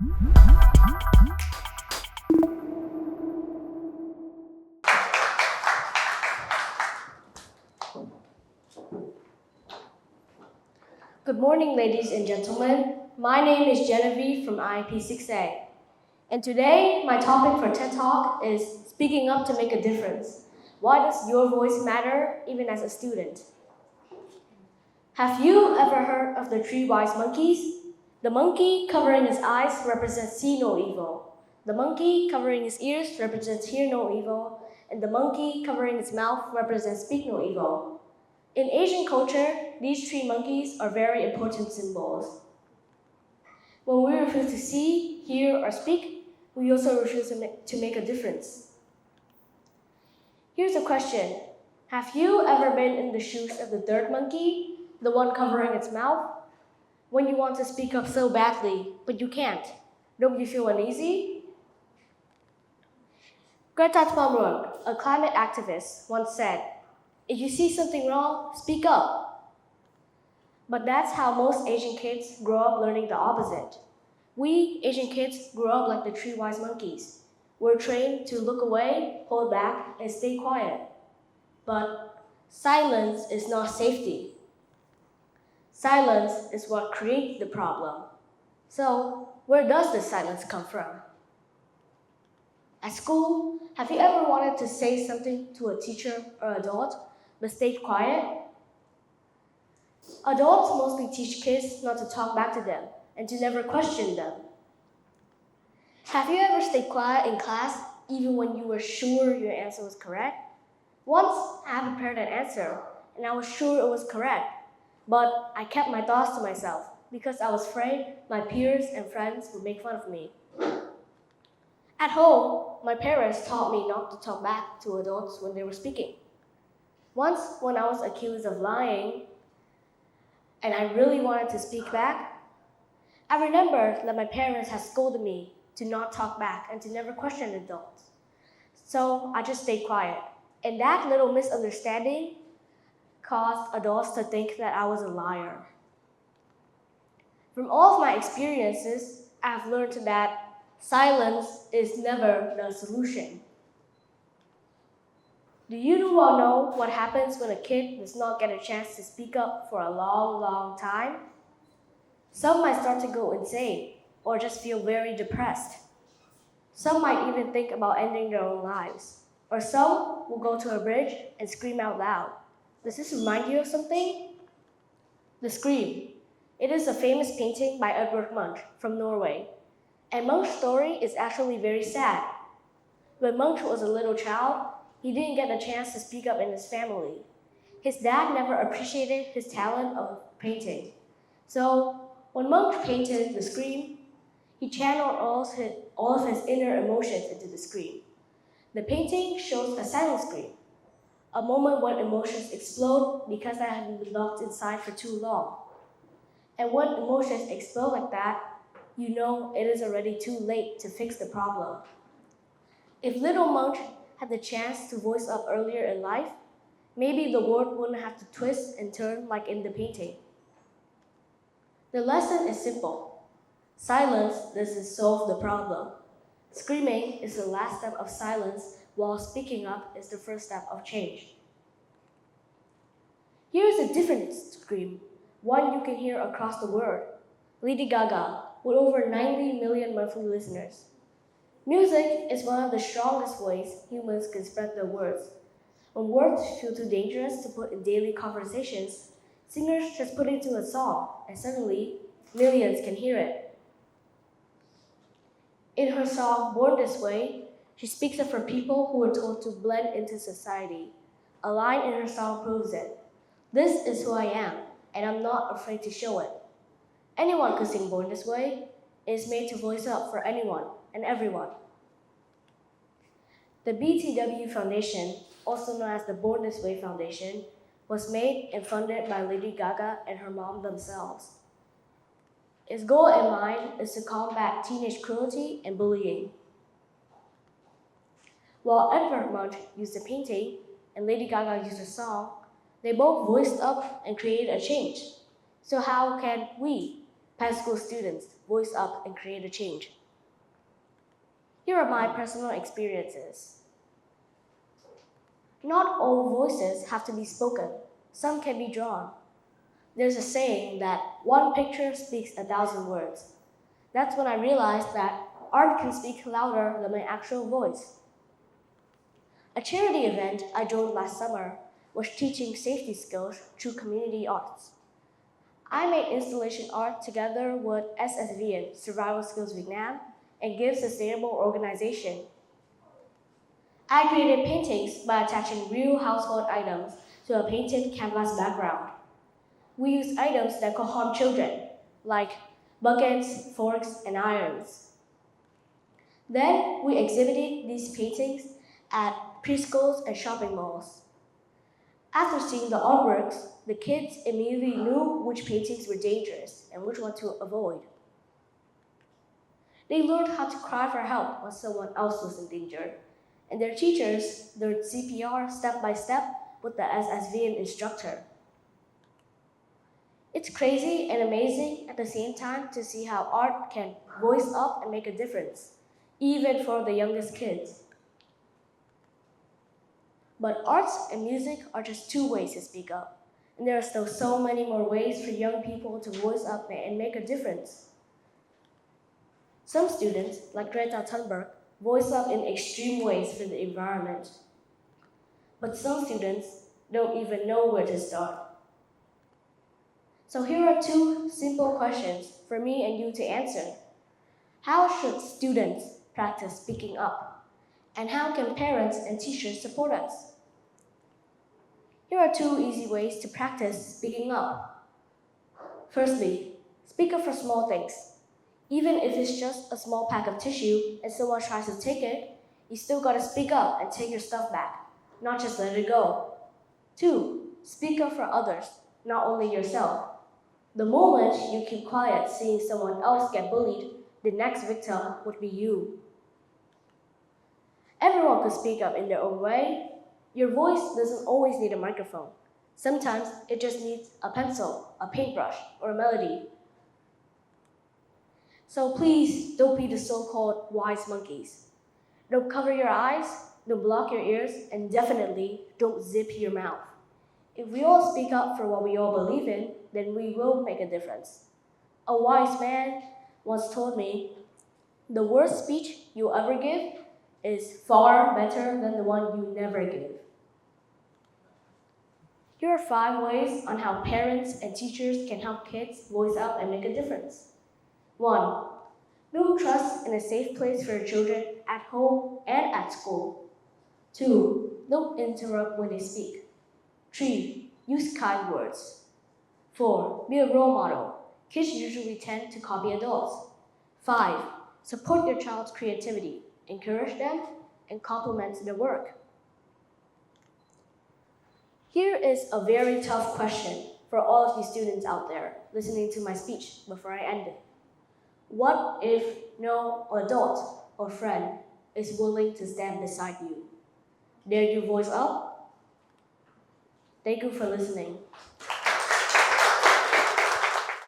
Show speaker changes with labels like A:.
A: Good morning, ladies and gentlemen. My name is Genevieve from IEP 6A. And today, my topic for TED Talk is speaking up to make a difference. Why does your voice matter, even as a student? Have you ever heard of the three wise monkeys? The monkey covering his eyes represents see no evil. The monkey covering his ears represents hear no evil. And the monkey covering his mouth represents speak no evil. In Asian culture, these three monkeys are very important symbols. When we refuse to see, hear, or speak, we also refuse to make a difference. Here's a question. Have you ever been in the shoes of the third monkey, the one covering its mouth? When you want to speak up so badly, but you can't, don't you feel uneasy? Greta Thunberg, a climate activist, once said, "If you see something wrong, speak up." But that's how most Asian kids grow up learning the opposite. We Asian kids grow up like the three wise monkeys. We're trained to look away, hold back, and stay quiet. But silence is not safety. Silence is what creates the problem. So, where does this silence come from? At school, have you ever wanted to say something to a teacher or adult, but stayed quiet? Adults mostly teach kids not to talk back to them and to never question them. Have you ever stayed quiet in class even when you were sure your answer was correct? Once I had prepared an answer and I was sure it was correct, but I kept my thoughts to myself because I was afraid my peers and friends would make fun of me. At home, my parents taught me not to talk back to adults when they were speaking. Once, when I was accused of lying, and I really wanted to speak back, I remembered that my parents had scolded me to not talk back and to never question adults. So I just stayed quiet. And that little misunderstanding caused adults to think that I was a liar. From all of my experiences, I've learned that silence is never the solution. Do you all know what happens when a kid does not get a chance to speak up for a long, long time? Some might start to go insane or just feel very depressed. Some might even think about ending their own lives. Or some will go to a bridge and scream out loud. Does this remind you of something? The Scream. It is a famous painting by Edvard Munch from Norway. And Munch's story is actually very sad. When Munch was a little child, he didn't get a chance to speak up in his family. His dad never appreciated his talent of painting. So when Munch painted The Scream, he channeled all of his inner emotions into the scream. The painting shows a silent scream, a moment when emotions explode because they have been locked inside for too long. And when emotions explode like that, you know it is already too late to fix the problem. If little Munch had the chance to voice up earlier in life, maybe the world wouldn't have to twist and turn like in the painting. The lesson is simple. Silence doesn't solve the problem. Screaming is the last step of silence, while speaking up is the first step of change. Here is a different scream, one you can hear across the world. Lady Gaga, with over 90 million monthly listeners. Music is one of the strongest ways humans can spread their words. When words feel too dangerous to put in daily conversations, singers just put it into a song, and suddenly, millions can hear it. In her song, Born This Way, she speaks up for people who are told to blend into society. A line in her song proves it. This is who I am, and I'm not afraid to show it. Anyone could sing Born This Way. It is made to voice up for anyone and everyone. The BTW Foundation, also known as the Born This Way Foundation, was made and funded by Lady Gaga and her mom themselves. Its goal in mind is to combat teenage cruelty and bullying. While Edvard Munch used a painting and Lady Gaga used a song, they both voiced up and created a change. So how can we, PennSchool students, voice voice up and create a change. Here are my personal experiences. Not all voices have to be spoken. Some can be drawn. There's a saying that one picture speaks 1,000 words. That's when I realized that art can speak louder than my actual voice. A charity event I joined last summer was teaching safety skills through community arts. I made installation art together with SSVN, Survival Skills Vietnam, and Give Sustainable Organization. I created paintings by attaching real household items to a painted canvas background. We used items that could harm children, like buckets, forks, and irons. Then we exhibited these paintings at preschools and shopping malls. After seeing the artworks, the kids immediately knew which paintings were dangerous and which one to avoid. They learned how to cry for help when someone else was in danger, and their teachers learned CPR step by step with the SSVN instructor. It's crazy and amazing at the same time to see how art can voice up and make a difference, even for the youngest kids. But arts and music are just two ways to speak up, and there are still so many more ways for young people to voice up and make a difference. Some students, like Greta Thunberg, voice up in extreme ways for the environment. But some students don't even know where to start. So here are two simple questions for me and you to answer. How should students practice speaking up? And how can parents and teachers support us? Here are two easy ways to practice speaking up. Firstly, speak up for small things. Even if it's just a small pack of tissue and someone tries to take it, you still gotta speak up and take your stuff back, not just let it go. 2, speak up for others, not only yourself. The moment you keep quiet seeing someone else get bullied, the next victim would be you. Everyone could speak up in their own way. Your voice doesn't always need a microphone. Sometimes it just needs a pencil, a paintbrush, or a melody. So please don't be the so-called wise monkeys. Don't cover your eyes, don't block your ears, and definitely don't zip your mouth. If we all speak up for what we all believe in, then we will make a difference. A wise man once told me, the worst speech you'll ever give is far better than the one you never give. Here are 5 ways on how parents and teachers can help kids voice out and make a difference. 1. Build trust in a safe place for your children at home and at school. 2. Don't interrupt when they speak. 3. Use kind words. 4. Be a role model. Kids usually tend to copy adults. 5. Support your child's creativity. Encourage them and compliment their work. Here is a very tough question for all of you students out there listening to my speech before I end it. What if no adult or friend is willing to stand beside you? Dare you voice up? Thank you for listening.